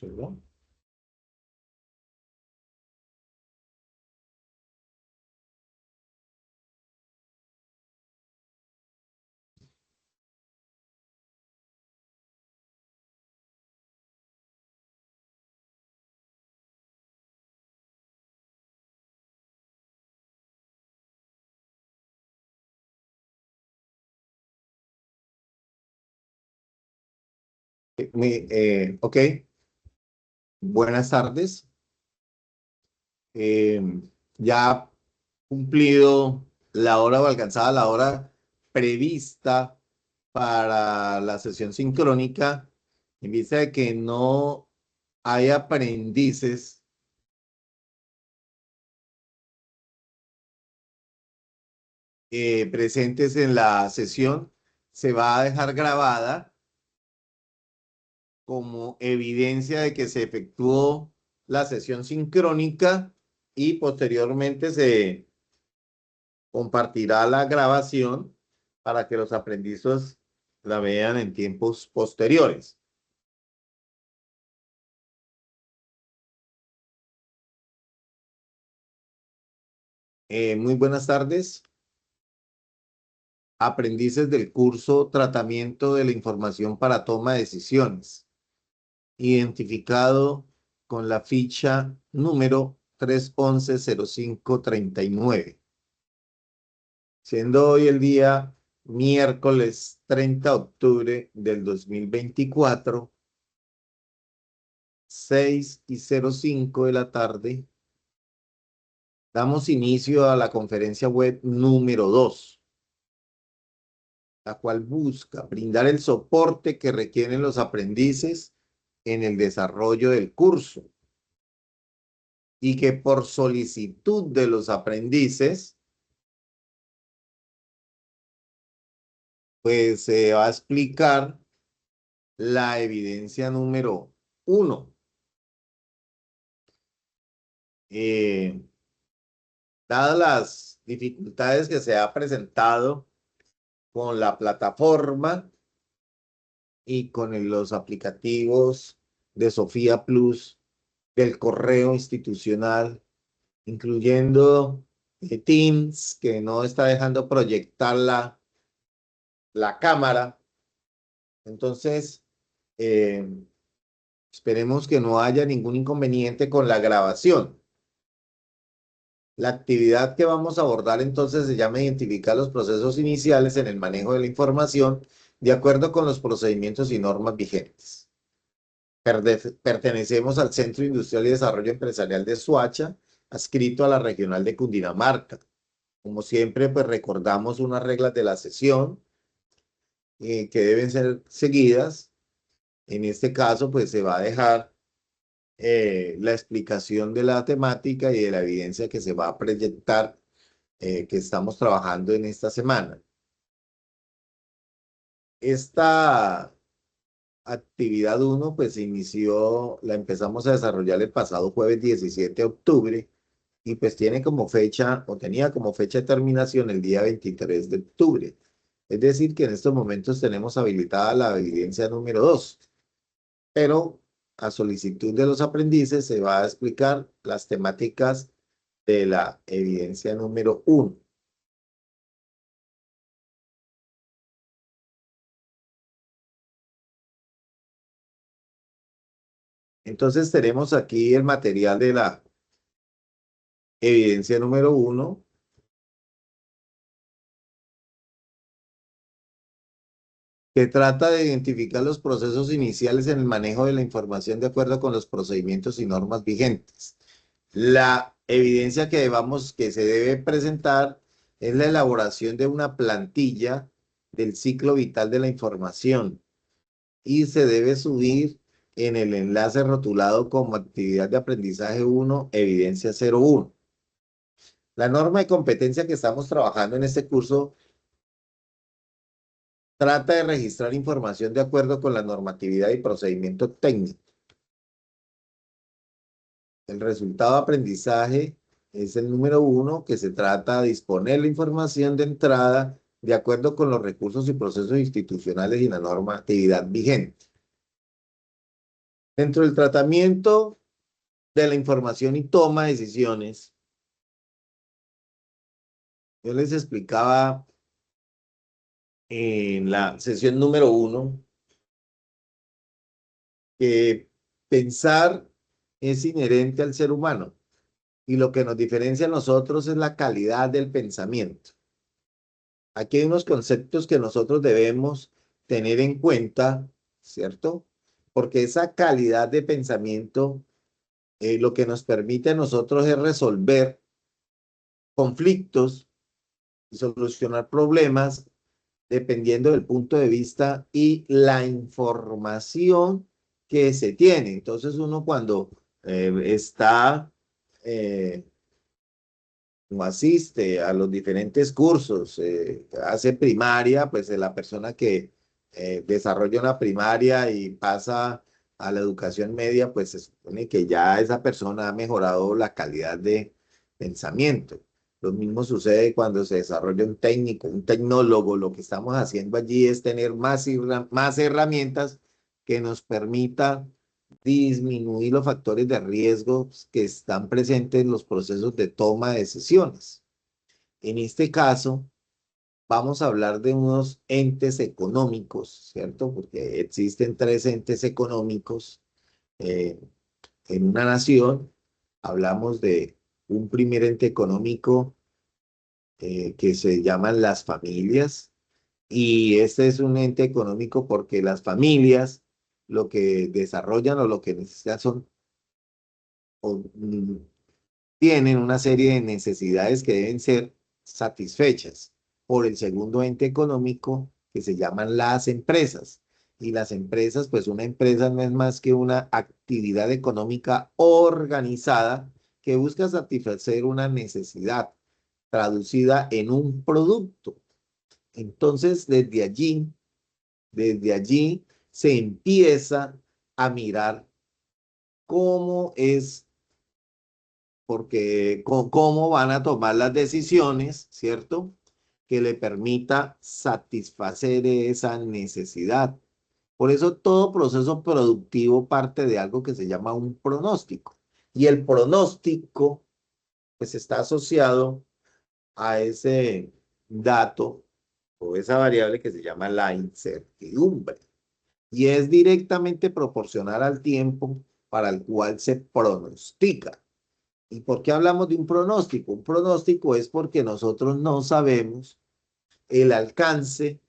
¿verdad? Ok, buenas tardes. Eh, ya cumplido la hora o alcanzada la hora prevista para la sesión sincrónica, en vista de que no hay aprendices presentes en la sesión, se va a dejar grabada como evidencia de que se efectuó la sesión sincrónica y posteriormente se compartirá la grabación para que los aprendices la vean en tiempos posteriores. Muy buenas tardes, aprendices del curso Tratamiento de la Información para Toma de Decisiones, identificado con la ficha número 311-0539, siendo hoy el día miércoles 30 de octubre del 2024, 6:05 de la tarde. Damos inicio a la conferencia web número 2, la cual busca brindar el soporte que requieren los aprendices en el desarrollo del curso y que por solicitud de los aprendices, pues se va a explicar la evidencia número 1. Dadas las dificultades que se ha presentado con la plataforma y con los aplicativos de Sofía Plus, del correo institucional, incluyendo Teams, que no está dejando proyectar la cámara. Entonces, eh, esperemos que no haya ningún inconveniente con la grabación. La actividad que vamos a abordar entonces se llama identificar los procesos iniciales en el manejo de la información de acuerdo con los procedimientos y normas vigentes. Pertenecemos al Centro Industrial y Desarrollo Empresarial de Soacha, adscrito a la Regional de Cundinamarca. Como siempre, pues recordamos unas reglas de la sesión que deben ser seguidas. En este caso, pues se va a dejar la explicación de la temática y de la evidencia que se va a proyectar, que estamos trabajando en esta semana. Esta actividad 1, pues se inició, la empezamos a desarrollar el pasado jueves 17 de octubre y pues tiene como fecha, o tenía como fecha de terminación el día 23 de octubre. Es decir, que en estos momentos tenemos habilitada la evidencia número 2, pero a solicitud de los aprendices se va a explicar las temáticas de la evidencia número 1. Entonces tenemos aquí el material de la evidencia número 1, que trata de identificar los procesos iniciales en el manejo de la información de acuerdo con los procedimientos y normas vigentes. La evidencia que se debe presentar es la elaboración de una plantilla del ciclo vital de la información y se debe subir en el enlace rotulado como actividad de aprendizaje 1, evidencia 01. La norma de competencia que estamos trabajando en este curso trata de registrar información de acuerdo con la normatividad y procedimiento técnico. El resultado de aprendizaje es el número 1, que se trata de disponer la información de entrada de acuerdo con los recursos y procesos institucionales y la normatividad vigente. Dentro del tratamiento de la información y toma de decisiones, yo les explicaba en la sesión número 1 que pensar es inherente al ser humano y lo que nos diferencia a nosotros es la calidad del pensamiento. Aquí hay unos conceptos que nosotros debemos tener en cuenta, ¿cierto? Porque esa calidad de pensamiento lo que nos permite a nosotros es resolver conflictos y solucionar problemas dependiendo del punto de vista y la información que se tiene. Entonces uno cuando está eh, o asiste a los diferentes cursos, hace primaria, pues la persona que desarrolla una primaria y pasa a la educación media, pues se supone que ya esa persona ha mejorado la calidad de pensamiento. Lo mismo sucede cuando se desarrolla un técnico, un tecnólogo. Lo que estamos haciendo allí es tener más herramientas que nos permita disminuir los factores de riesgo que están presentes en los procesos de toma de decisiones. En este caso, vamos a hablar de unos entes económicos, ¿cierto? Porque existen tres entes económicos eh, en una nación. Hablamos de un primer ente económico que se llaman las familias, y este es un ente económico porque las familias lo que desarrollan o lo que necesitan son o, tienen una serie de necesidades que deben ser satisfechas por el segundo ente económico que se llaman las empresas. Y las empresas, pues una empresa no es más que una actividad económica organizada que busca satisfacer una necesidad traducida en un producto. Entonces, desde allí se empieza a mirar cómo es porque cómo van a tomar las decisiones, ¿cierto? Que le permita satisfacer esa necesidad. Por eso todo proceso productivo parte de algo que se llama un pronóstico. Y el pronóstico, pues está asociado a ese dato o esa variable que se llama la incertidumbre. Y es directamente proporcional al tiempo para el cual se pronostica. ¿Y por qué hablamos de un pronóstico? Un pronóstico es porque nosotros no sabemos el alcance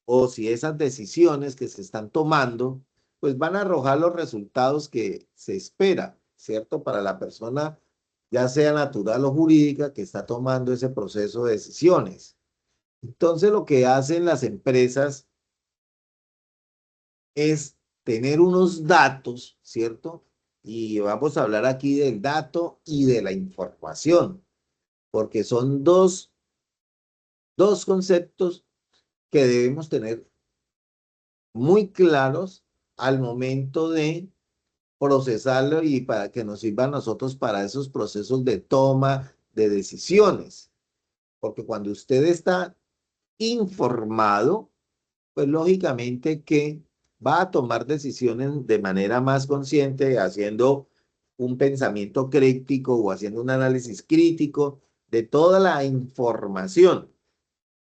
o si esas decisiones que se están tomando, pues van a arrojar los resultados que se espera, ¿cierto? Para la persona, ya sea natural o jurídica, que está tomando ese proceso de decisiones. Entonces, lo que hacen las empresas es tener unos datos, ¿cierto? Y vamos a hablar aquí del dato y de la información, porque son dos conceptos que debemos tener muy claros al momento de procesarlo y para que nos sirva a nosotros para esos procesos de toma de decisiones. Porque cuando usted está informado, pues lógicamente que va a tomar decisiones de manera más consciente, haciendo un pensamiento crítico o haciendo un análisis crítico de toda la información.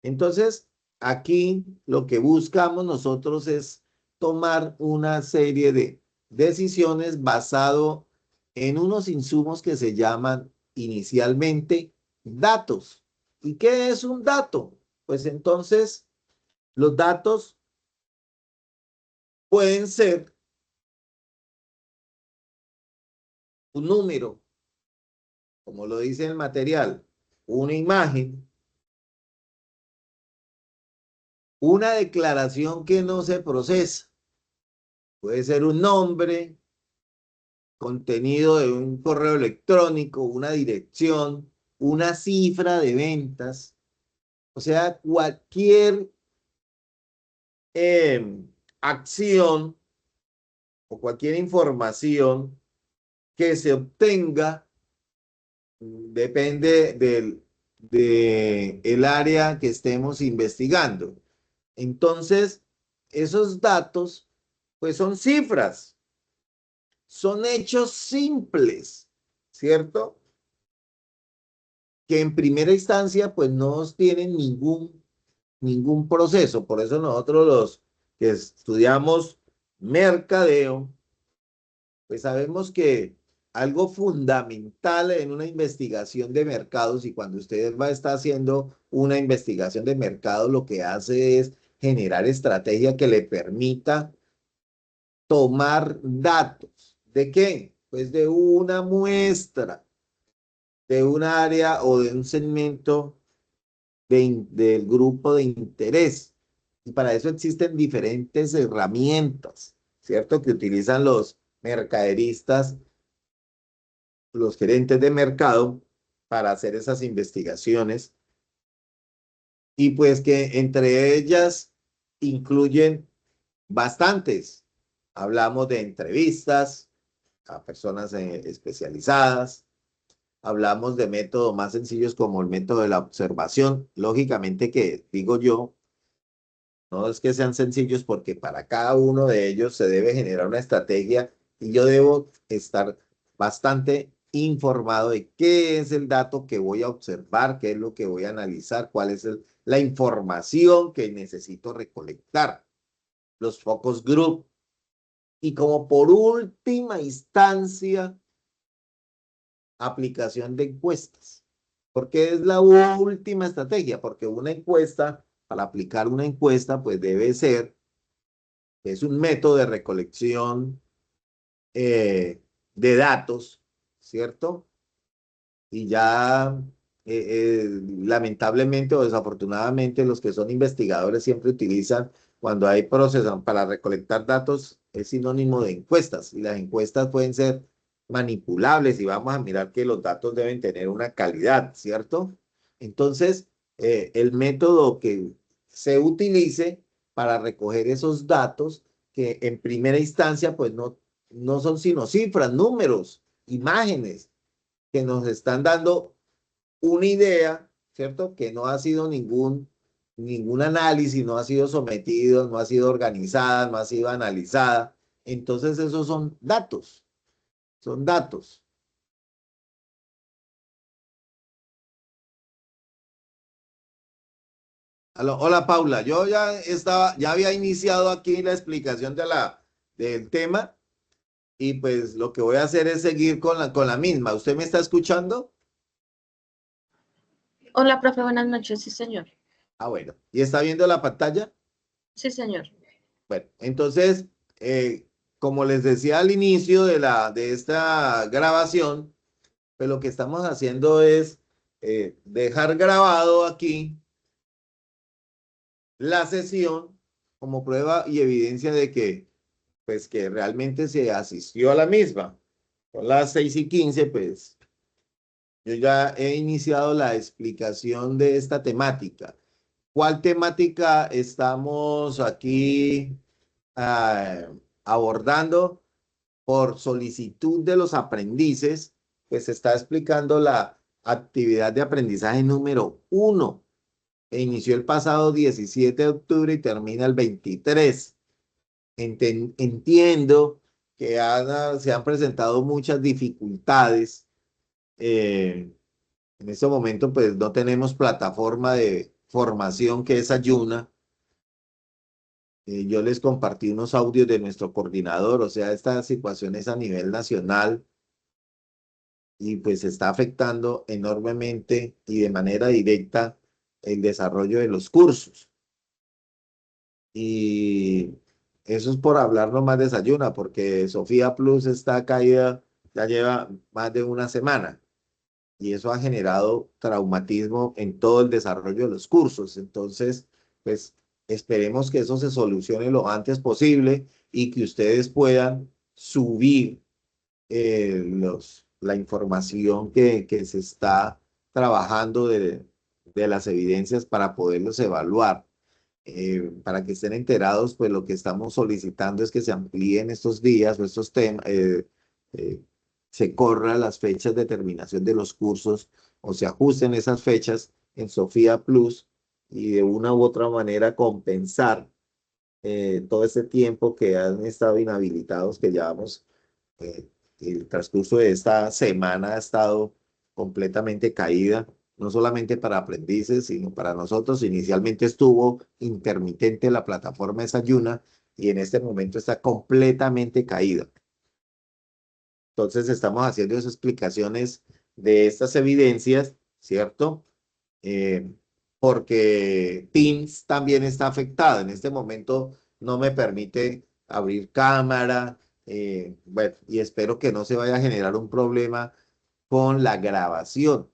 Entonces, aquí lo que buscamos nosotros es tomar una serie de decisiones basado en unos insumos que se llaman inicialmente datos. ¿Y qué es un dato? Pues entonces, los datos pueden ser un número, como lo dice el material, una imagen, una declaración que no se procesa, puede ser un nombre, contenido de un correo electrónico, una dirección, una cifra de ventas, o sea, cualquier acción o cualquier información que se obtenga depende de el área que estemos investigando. Entonces, esos datos, pues son cifras, son hechos simples, ¿cierto? Que en primera instancia pues no tienen ningún proceso. Por eso nosotros los que estudiamos mercadeo, pues sabemos que algo fundamental en una investigación de mercados, y cuando usted va a estar haciendo una investigación de mercado, lo que hace es generar estrategia que le permita tomar datos. ¿De qué? Pues de una muestra, de un área o de un segmento del grupo de interés. Y para eso existen diferentes herramientas, ¿cierto? Que utilizan los mercaderistas, los gerentes de mercado para hacer esas investigaciones. Y pues que entre ellas incluyen bastantes. Hablamos de entrevistas a personas especializadas. Hablamos de métodos más sencillos como el método de la observación. Lógicamente que digo yo, no es que sean sencillos porque para cada uno de ellos se debe generar una estrategia y yo debo estar bastante informado de qué es el dato que voy a observar, qué es lo que voy a analizar, cuál es la información que necesito recolectar, los focus group. Y como por última instancia, aplicación de encuestas. Porque es la última estrategia, porque una encuesta, para aplicar una encuesta, pues debe ser, es un método de recolección de datos, ¿cierto? Y ya, lamentablemente o desafortunadamente, los que son investigadores siempre utilizan, cuando hay procesos para recolectar datos, es sinónimo de encuestas, y las encuestas pueden ser manipulables y vamos a mirar que los datos deben tener una calidad, ¿cierto? Entonces, el método que se utilice para recoger esos datos, que en primera instancia, pues no son sino cifras, números, imágenes, que nos están dando una idea, ¿cierto? Que no ha sido ningún análisis, no ha sido sometido, no ha sido organizada, no ha sido analizada. Entonces, esos son datos, son datos. Aló, hola Paula, yo ya había iniciado aquí la explicación del tema y pues lo que voy a hacer es seguir con la misma. ¿Usted me está escuchando? Hola, profe, buenas noches. Sí, señor. Ah, bueno. ¿Y está viendo la pantalla? Sí, señor. Bueno, entonces, como les decía al inicio de esta grabación, pues lo que estamos haciendo es dejar grabado aquí la sesión como prueba y evidencia de que, pues, que realmente se asistió a la misma. Son las 6:15, pues, yo ya he iniciado la explicación de esta temática. ¿Cuál temática estamos aquí ah, abordando? Por solicitud de los aprendices, pues se está explicando la actividad de aprendizaje número 1. Inició el pasado 17 de octubre y termina el 23. Entiendo que se han presentado muchas dificultades. En este momento, pues no tenemos plataforma de formación que es Ayuna. Yo les compartí unos audios de nuestro coordinador, o sea, esta situación es a nivel nacional y pues está afectando enormemente y de manera directa el desarrollo de los cursos. Y eso es por hablar nomás de Sayuna, porque Sofía Plus está caída, ya lleva más de una semana y eso ha generado traumatismo en todo el desarrollo de los cursos. Entonces, pues esperemos que eso se solucione lo antes posible y que ustedes puedan subir la información que se está trabajando de las evidencias para poderlos evaluar. Para que estén enterados, pues lo que estamos solicitando es que se amplíen estos días o estos temas, eh, se corran las fechas de terminación de los cursos o se ajusten esas fechas en Sofía Plus y de una u otra manera compensar todo ese tiempo que han estado inhabilitados, que llevamos eh, el transcurso de esta semana ha estado completamente caída, no solamente para aprendices, sino para nosotros. Inicialmente estuvo intermitente la plataforma esa Yuna y en este momento está completamente caída. Entonces estamos haciendo esas explicaciones de estas evidencias, ¿cierto? Eh, Porque Teams también está afectada. En este momento no me permite abrir cámara, bueno, y espero que no se vaya a generar un problema con la grabación.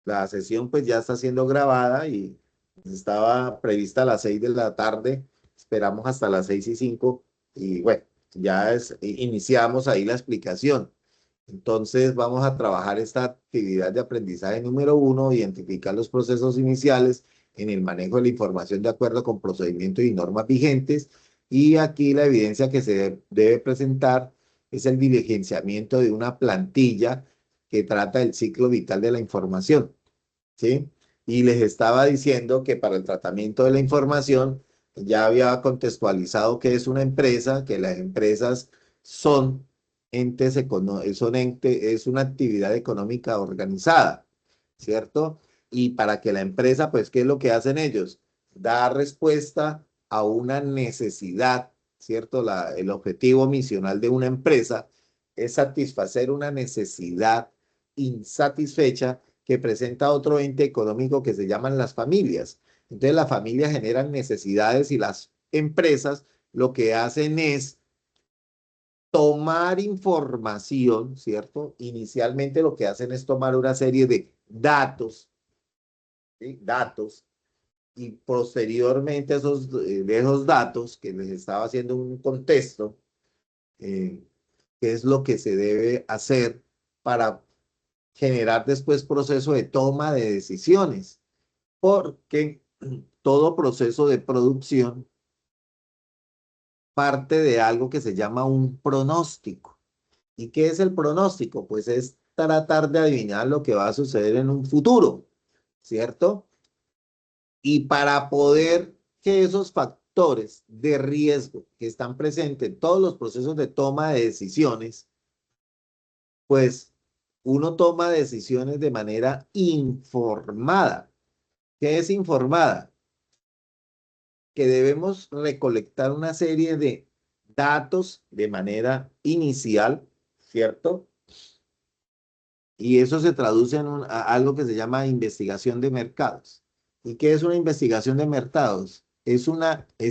La sesión pues ya está siendo grabada y estaba prevista a las 6 de la tarde, esperamos hasta las 6:05 y bueno, iniciamos ahí la explicación. Entonces vamos a trabajar esta actividad de aprendizaje número 1, identificar los procesos iniciales en el manejo de la información de acuerdo con procedimientos y normas vigentes. Y aquí la evidencia que se debe presentar es el diligenciamiento de una plantilla que trata del ciclo vital de la información, ¿sí? Y les estaba diciendo que para el tratamiento de la información ya había contextualizado que es una empresa, que las empresas son es una actividad económica organizada, ¿cierto? Y para que la empresa, pues, ¿qué es lo que hacen ellos? Dar respuesta a una necesidad, ¿cierto? El objetivo misional de una empresa es satisfacer una necesidad insatisfecha que presenta otro ente económico que se llaman las familias. Entonces las familias generan necesidades y las empresas lo que hacen es tomar información, ¿cierto? Inicialmente lo que hacen es tomar una serie de datos, ¿sí? Datos, y posteriormente de esos datos que les estaba haciendo un contexto, eh, qué es lo que se debe hacer para generar después proceso de toma de decisiones, porque todo proceso de producción parte de algo que se llama un pronóstico. ¿Y qué es el pronóstico? Pues es tratar de adivinar lo que va a suceder en un futuro, ¿cierto? Y para poder que esos factores de riesgo que están presentes en todos los procesos de toma de decisiones, pues uno toma decisiones de manera informada. ¿Qué es informada? Que debemos recolectar una serie de datos de manera inicial, ¿cierto? Y eso se traduce en algo que se llama investigación de mercados. ¿Y qué es una investigación de mercados? Es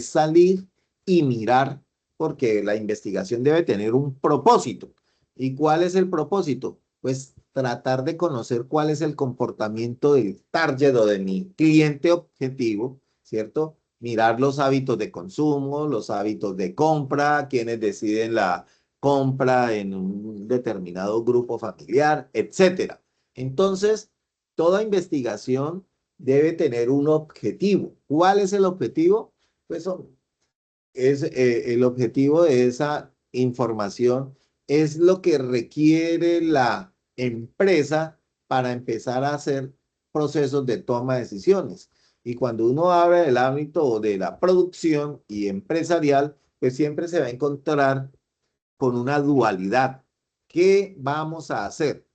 salir y mirar, porque la investigación debe tener un propósito. ¿Y cuál es el propósito? Pues tratar de conocer cuál es el comportamiento del target o de mi cliente objetivo, ¿cierto? Mirar los hábitos de consumo, los hábitos de compra, quienes deciden la compra en un determinado grupo familiar, etcétera. Entonces, toda investigación debe tener un objetivo. ¿Cuál es el objetivo? Pues el objetivo de esa información es lo que requiere la empresa para empezar a hacer procesos de toma de decisiones. Y cuando uno abre el ámbito de la producción y empresarial, pues siempre se va a encontrar con una dualidad. ¿Qué vamos a hacer?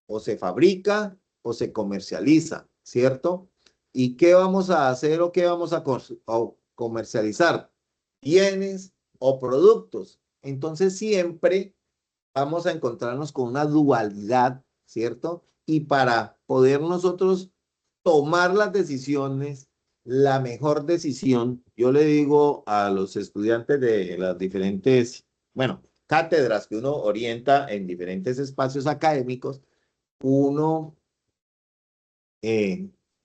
O se fabrica o se comercializa, ¿cierto? ¿Y qué vamos a hacer o qué vamos a comercializar? Bienes o productos. Entonces siempre vamos a encontrarnos con una dualidad, ¿cierto? Y para poder nosotros tomar las decisiones, la mejor decisión, yo le digo a los estudiantes de las diferentes, bueno, cátedras que uno orienta en diferentes espacios académicos, uno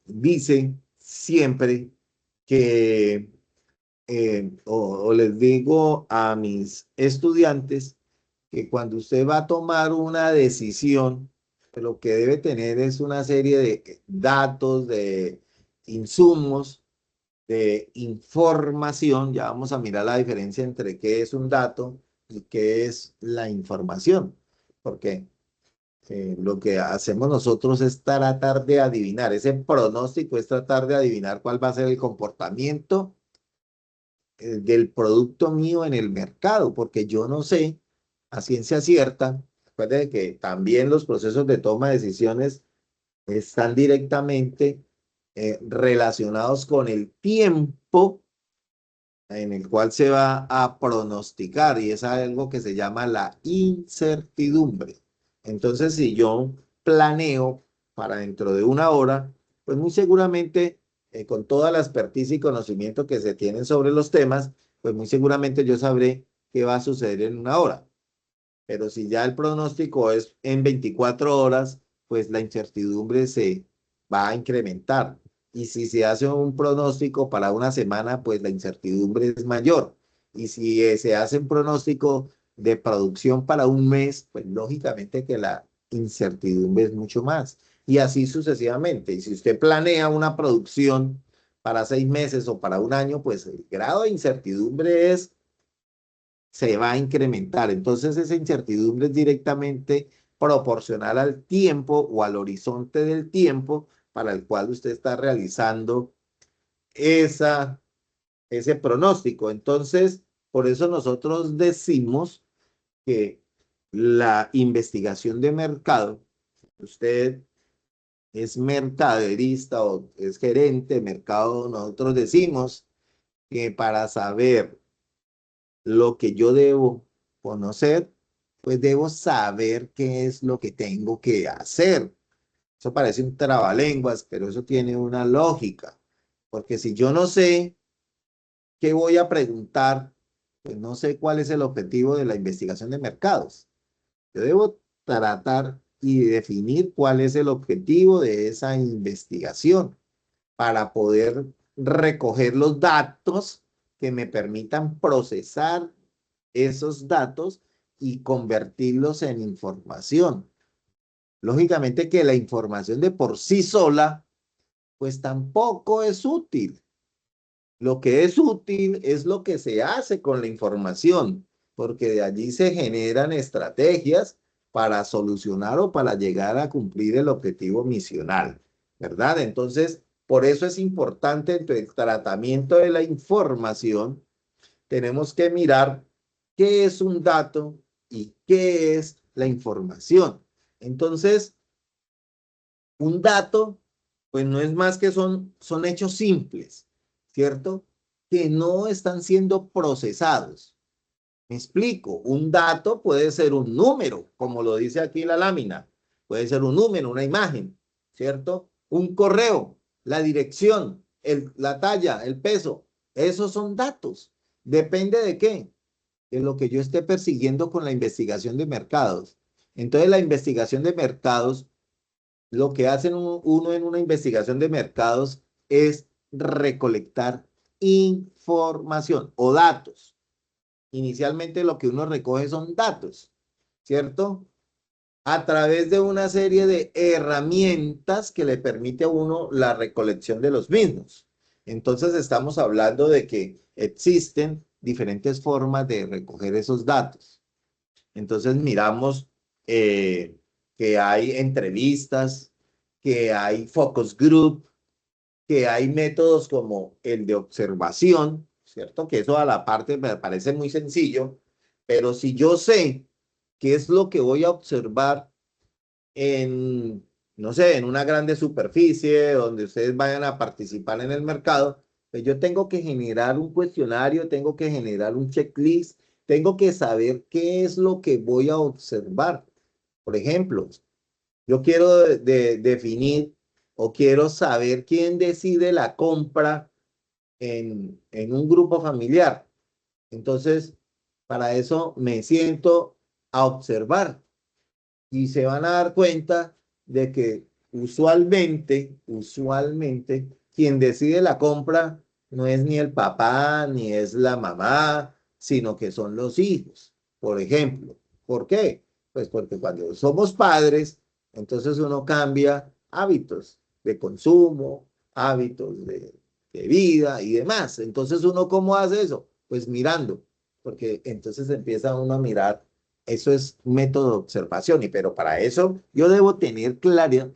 dice siempre que, o les digo a mis estudiantes, que cuando usted va a tomar una decisión, lo que debe tener es una serie de datos, de insumos, de información. Ya vamos a mirar la diferencia entre qué es un dato y qué es la información, porque lo que hacemos nosotros es tratar de adivinar, ese pronóstico es tratar de adivinar cuál va a ser el comportamiento del producto mío en el mercado, porque yo no sé a ciencia cierta. Recuerde que también los procesos de toma de decisiones están directamente relacionados con el tiempo en el cual se va a pronosticar, y es algo que se llama la incertidumbre. Entonces, si yo planeo para dentro de una hora, pues muy seguramente con toda la expertise y conocimiento que se tienen sobre los temas, pues muy seguramente yo sabré qué va a suceder en una hora. Pero si ya el pronóstico es en 24 horas, pues la incertidumbre se va a incrementar. Y si se hace un pronóstico para una semana, pues la incertidumbre es mayor. Y si se hace un pronóstico de producción para un mes, pues lógicamente que la incertidumbre es mucho más. Y así sucesivamente. Y si usted planea una producción para 6 meses o para un año, pues el grado de incertidumbre se va a incrementar. Entonces esa incertidumbre es directamente proporcional al tiempo o al horizonte del tiempo para el cual usted está realizando esa, ese pronóstico. Entonces, por eso nosotros decimos que la investigación de mercado, usted es mercaderista o es gerente de mercado, nosotros decimos que para saber lo que yo debo conocer, pues debo saber qué es lo que tengo que hacer. Eso parece un trabalenguas, pero eso tiene una lógica, porque si yo no sé qué voy a preguntar, pues no sé cuál es el objetivo de la investigación de mercados. Yo debo tratar y definir cuál es el objetivo de esa investigación para poder recoger los datos que me permitan procesar esos datos y convertirlos en información. Lógicamente que la información de por sí sola, pues tampoco es útil. Lo que es útil es lo que se hace con la información, porque de allí se generan estrategias para solucionar o para llegar a cumplir el objetivo misional, ¿verdad? Entonces, por eso es importante entre el tratamiento de la información, tenemos que mirar qué es un dato y qué es la información. Entonces, un dato, pues no es más que son hechos simples, ¿cierto? Que no están siendo procesados. Me explico, un dato puede ser un número, como lo dice aquí la lámina, puede ser un número, una imagen, ¿cierto? Un correo, la dirección, la talla, el peso, esos son datos. ¿Depende de qué? De lo que yo esté persiguiendo con la investigación de mercados. Entonces, la investigación de mercados, lo que hace uno en una investigación de mercados es recolectar información o datos. Inicialmente lo que uno recoge son datos, ¿cierto? A través de una serie de herramientas que le permite a uno la recolección de los mismos. Entonces estamos hablando de que existen diferentes formas de recoger esos datos. Entonces miramos eh, que hay entrevistas, que hay focus group, que hay métodos como el de observación, ¿cierto? Que eso a la parte me parece muy sencillo, pero si yo sé qué es lo que voy a observar en, no sé, en una grande superficie donde ustedes vayan a participar en el mercado, pues yo tengo que generar un cuestionario, tengo que generar un checklist, tengo que saber qué es lo que voy a observar. Por ejemplo, yo quiero definir o quiero saber quién decide la compra en un grupo familiar. Entonces, para eso me siento a observar y se van a dar cuenta de que usualmente, quien decide la compra no es ni el papá ni es la mamá, sino que son los hijos, por ejemplo. ¿Por qué? Pues porque cuando somos padres, entonces uno cambia hábitos de consumo, hábitos de vida y demás. Entonces uno, ¿cómo hace eso? Pues mirando, porque entonces empieza uno a mirar. Eso es un método de observación, pero para eso yo debo tener claridad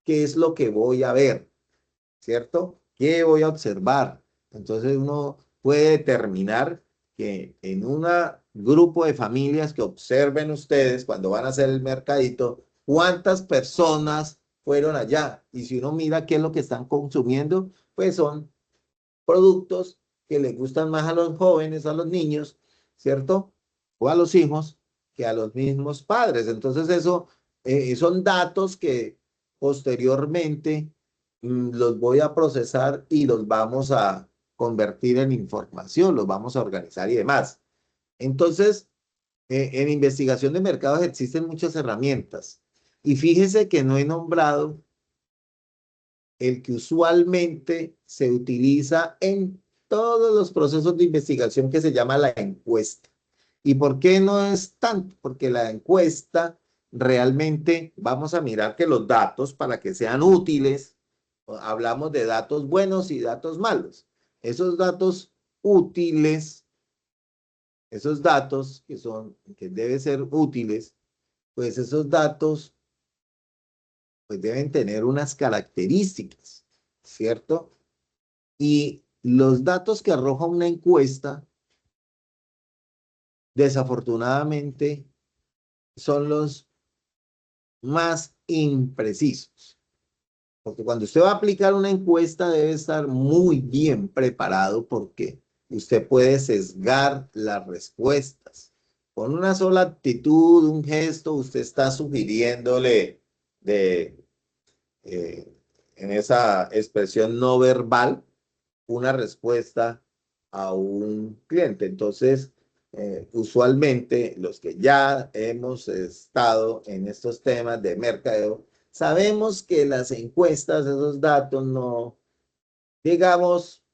qué es lo que voy a ver, ¿cierto? ¿Qué voy a observar? Entonces uno puede determinar que en una grupo de familias que observen ustedes cuando van a hacer el mercadito, cuántas personas fueron allá. Y si uno mira qué es lo que están consumiendo, pues son productos que les gustan más a los jóvenes, a los niños, ¿cierto? O a los hijos que a los mismos padres. Entonces eso son datos que posteriormente los voy a procesar y los vamos a convertir en información, los vamos a organizar y demás. Entonces, en investigación de mercados existen muchas herramientas. Y fíjese que no he nombrado el que usualmente se utiliza en todos los procesos de investigación que se llama la encuesta. ¿Y por qué no es tanto? Porque la encuesta realmente vamos a mirar que los datos para que sean útiles, hablamos de datos buenos y datos malos. Esos datos útiles, esos datos que deben ser útiles, pues esos datos pues deben tener unas características, ¿cierto? Y los datos que arroja una encuesta, desafortunadamente, son los más imprecisos. Porque cuando usted va a aplicar una encuesta debe estar muy bien preparado porque usted puede sesgar las respuestas. Con una sola actitud, un gesto, usted está sugiriéndole de, eh, en esa expresión no verbal una respuesta a un cliente. Entonces, usualmente los que ya hemos estado en estos temas de mercadeo, sabemos que las encuestas, esos datos no, digamos,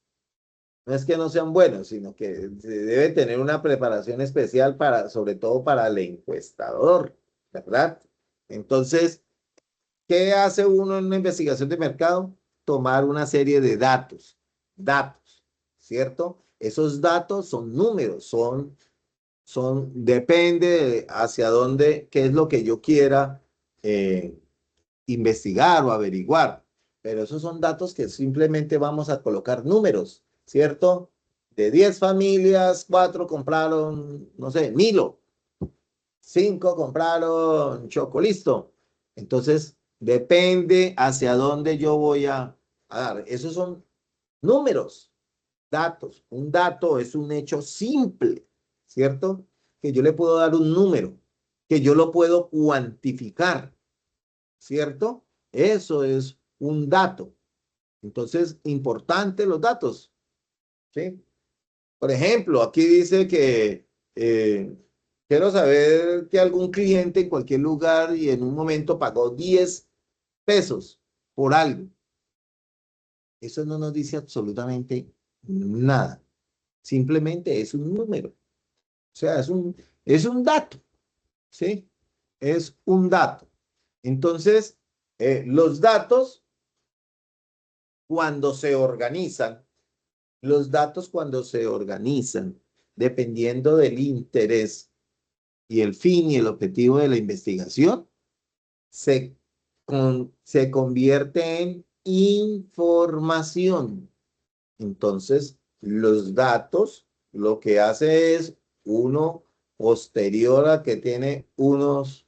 no es que no sean buenos, sino que se debe tener una preparación especial para, sobre todo para el encuestador, ¿verdad? Entonces, ¿qué hace uno en una investigación de mercado? Tomar una serie de datos, ¿cierto? Esos datos son números, depende de hacia dónde, qué es lo que yo quiera investigar o averiguar. Pero esos son datos que simplemente vamos a colocar números, ¿cierto? De 10 familias, 4 compraron, no sé, Milo, 5 compraron Chocolisto. Entonces, depende hacia dónde yo voy a dar. Esos son números, datos. Un dato es un hecho simple, ¿cierto? Que yo le puedo dar un número, que yo lo puedo cuantificar, ¿cierto? Eso es un dato. Entonces, importante los datos, ¿sí? Por ejemplo, aquí dice que quiero saber que algún cliente en cualquier lugar y en un momento pagó 10 pesos por algo. Eso no nos dice absolutamente nada. Simplemente es un número. O sea, es un dato, ¿sí? Es un dato. Entonces, los datos cuando se organizan, los datos cuando se organizan, dependiendo del interés y el fin y el objetivo de la investigación, se, se convierte en información. Entonces, los datos, lo que hace es uno posterior a que tiene unos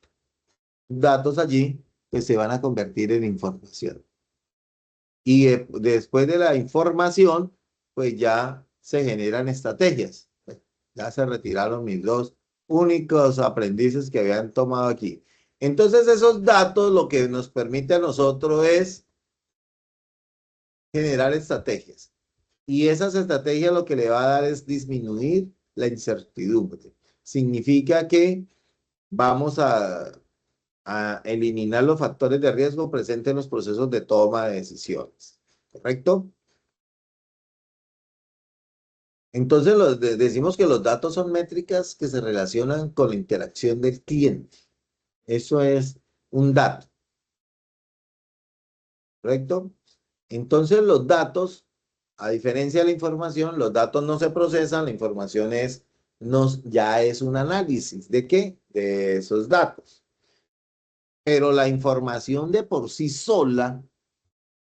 datos allí, que se van a convertir en información. Y después de la información, pues ya se generan estrategias. Ya se retiraron mis dos únicos aprendices que habían tomado aquí. Entonces, esos datos lo que nos permite a nosotros es generar estrategias. Y esas estrategias lo que le va a dar es disminuir la incertidumbre. Significa que vamos a eliminar los factores de riesgo presentes en los procesos de toma de decisiones. ¿Correcto? Entonces decimos que los datos son métricas que se relacionan con la interacción del cliente. Eso es un dato, ¿correcto? Entonces los datos, a diferencia de la información, los datos no se procesan, la información ya es un análisis. ¿De qué? De esos datos. Pero la información de por sí sola,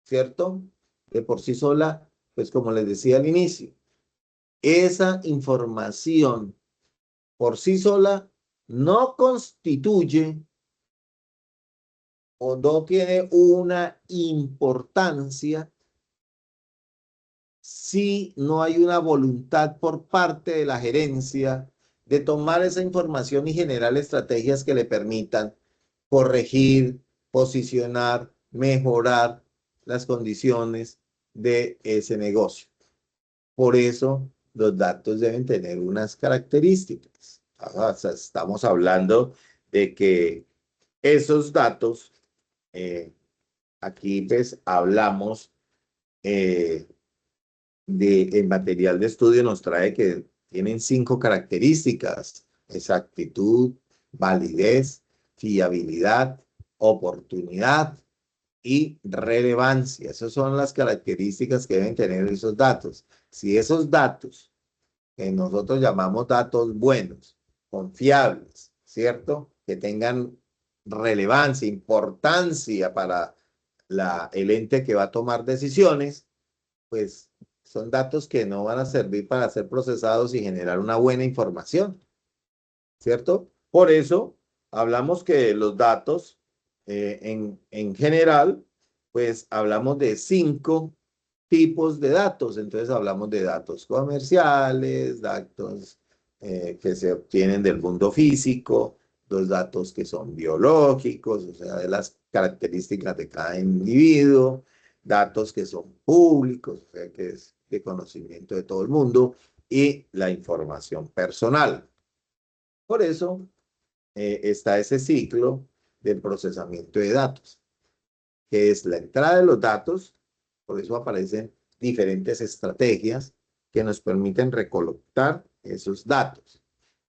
¿cierto? De por sí sola, pues como les decía al inicio, esa información por sí sola no constituye o no tiene una importancia si no hay una voluntad por parte de la gerencia de tomar esa información y generar estrategias que le permitan corregir, posicionar, mejorar las condiciones de ese negocio. Por eso los datos deben tener unas características. O sea, estamos hablando de que esos datos, aquí pues hablamos el material de estudio nos trae que tienen 5 características: exactitud, validez, fiabilidad, oportunidad y relevancia. Esas son las características que deben tener esos datos. Si esos datos, que nosotros llamamos datos buenos, confiables, ¿cierto? Que tengan relevancia, importancia para el ente que va a tomar decisiones, pues son datos que no van a servir para ser procesados y generar una buena información, ¿cierto? Por eso hablamos que los datos, en general, pues hablamos de 5 tipos de datos. Entonces hablamos de datos comerciales, datos que se obtienen del mundo físico, los datos que son biológicos, o sea, de las características de cada individuo, datos que son públicos, o sea, que es de conocimiento de todo el mundo, y la información personal. Por eso está ese ciclo del procesamiento de datos, que es la entrada de los datos. Por eso aparecen diferentes estrategias que nos permiten recolectar esos datos.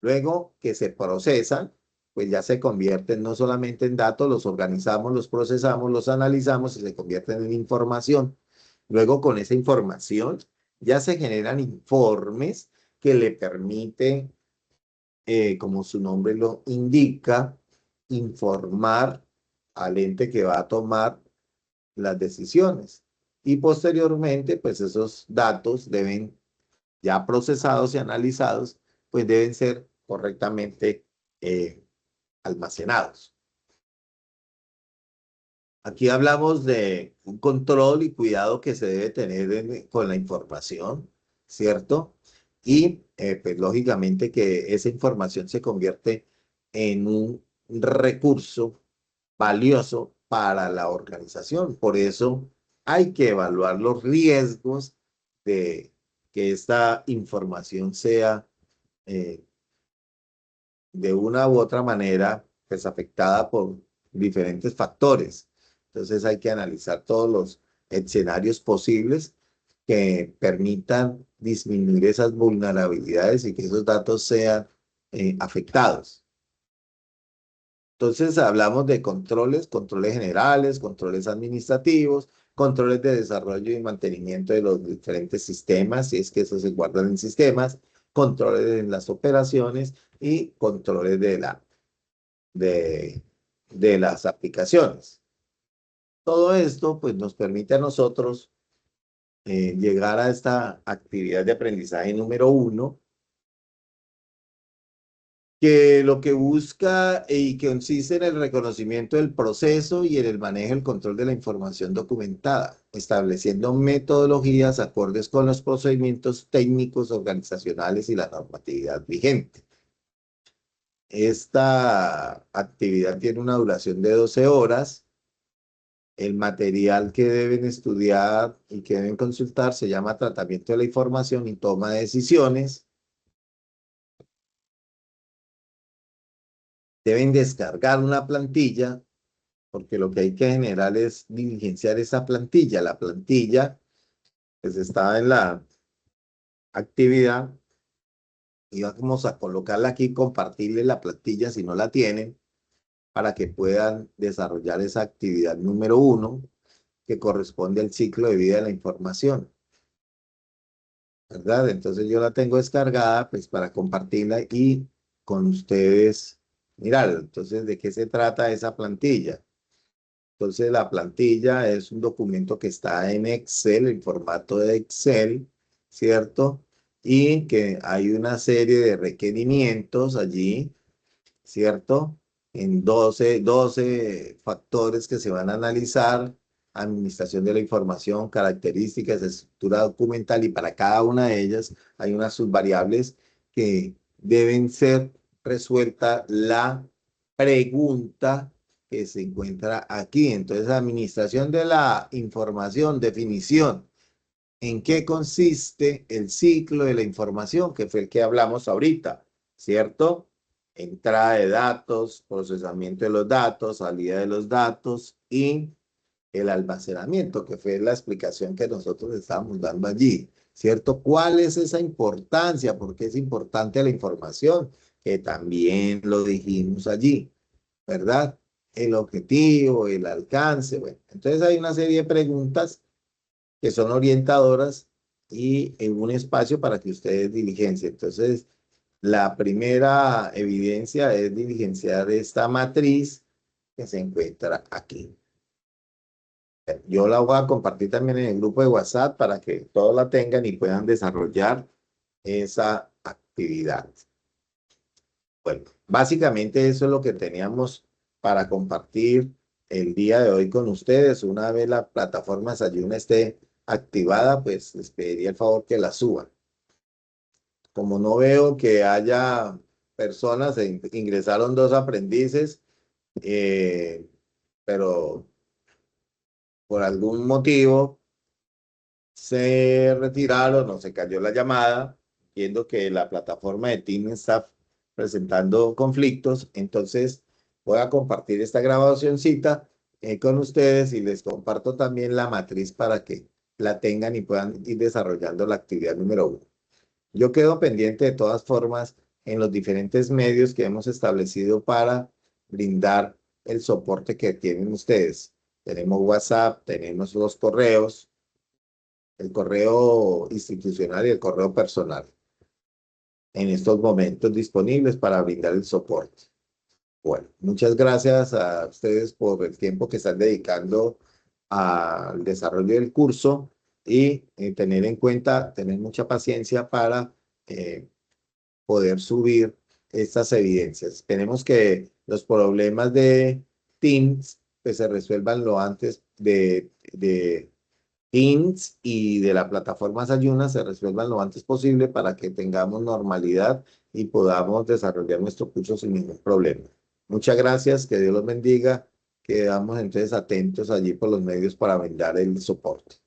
Luego que se procesan, pues ya se convierten no solamente en datos, los organizamos, los procesamos, los analizamos y se convierten en información. Luego con esa información ya se generan informes que le permiten, como su nombre lo indica, informar al ente que va a tomar las decisiones. Y posteriormente, pues esos datos deben, ya procesados y analizados, pues deben ser correctamente almacenados. Aquí hablamos de un control y cuidado que se debe tener con la información, ¿cierto? Y pues lógicamente que esa información se convierte en un recurso valioso para la organización. Por eso hay que evaluar los riesgos de que esta información sea eh, de una u otra manera pues afectada por diferentes factores. Entonces hay que analizar todos los escenarios posibles que permitan disminuir esas vulnerabilidades y que esos datos sean afectados. Entonces hablamos de controles, controles generales, controles administrativos, controles de desarrollo y mantenimiento de los diferentes sistemas, si es que eso se guardan en sistemas, controles en las operaciones y controles de, de las aplicaciones. Todo esto pues nos permite a nosotros llegar a esta actividad de aprendizaje número 1, que lo que busca y que consiste en el reconocimiento del proceso y en el manejo y el control de la información documentada, estableciendo metodologías acordes con los procedimientos técnicos, organizacionales y la normatividad vigente. Esta actividad tiene una duración de 12 horas. El material que deben estudiar y que deben consultar se llama Tratamiento de la Información y Toma de Decisiones. Deben descargar una plantilla, porque lo que hay que generar es diligenciar esa plantilla. La plantilla, pues está en la actividad y vamos a colocarla aquí, compartirle la plantilla si no la tienen, para que puedan desarrollar esa actividad número 1, que corresponde al ciclo de vida de la información, ¿verdad? Entonces yo la tengo descargada, pues para compartirla y con ustedes mirar. Entonces, ¿de qué se trata esa plantilla? Entonces, la plantilla es un documento que está en Excel, en formato de Excel, ¿cierto? y que hay una serie de requerimientos allí, ¿cierto? En doce factores que se van a analizar: administración de la información, características, estructura documental, y para cada una de ellas hay unas subvariables que deben ser resuelta la pregunta que se encuentra aquí. Entonces, administración de la información, definición. ¿En qué consiste el ciclo de la información? Que fue el que hablamos ahorita, ¿cierto? Entrada de datos, procesamiento de los datos, salida de los datos y el almacenamiento, que fue la explicación que nosotros estábamos dando allí, ¿cierto? ¿Cuál es esa importancia? ¿Por qué es importante la información? Que también lo dijimos allí, ¿verdad? El objetivo, el alcance, bueno. Entonces hay una serie de preguntas que son orientadoras y en un espacio para que ustedes diligencien. Entonces, la primera evidencia es diligenciar esta matriz que se encuentra aquí. Yo la voy a compartir también en el grupo de WhatsApp para que todos la tengan y puedan desarrollar esa actividad. Bueno, básicamente eso es lo que teníamos para compartir el día de hoy con ustedes. Una vez la plataforma Sayuna esté activada, pues les pediría el favor que la suban. Como no veo que haya personas, ingresaron 2 aprendices, eh, pero por algún motivo se retiraron o se cayó la llamada, viendo que la plataforma de Teams está presentando conflictos. Entonces voy a compartir esta grabacióncita con ustedes y les comparto también la matriz para que la tengan y puedan ir desarrollando la actividad número 1. Yo quedo pendiente de todas formas en los diferentes medios que hemos establecido para brindar el soporte que tienen ustedes. Tenemos WhatsApp, tenemos los correos, el correo institucional y el correo personal, en estos momentos disponibles para brindar el soporte. Bueno, muchas gracias a ustedes por el tiempo que están dedicando al desarrollo del curso y tener en cuenta, tener mucha paciencia para poder subir estas evidencias. Tenemos que los problemas de Teams pues, se resuelvan lo antes de Teams y de la plataforma Sayuna se resuelvan lo antes posible para que tengamos normalidad y podamos desarrollar nuestro curso sin ningún problema. Muchas gracias, que Dios los bendiga. Quedamos entonces atentos allí por los medios para brindar el soporte.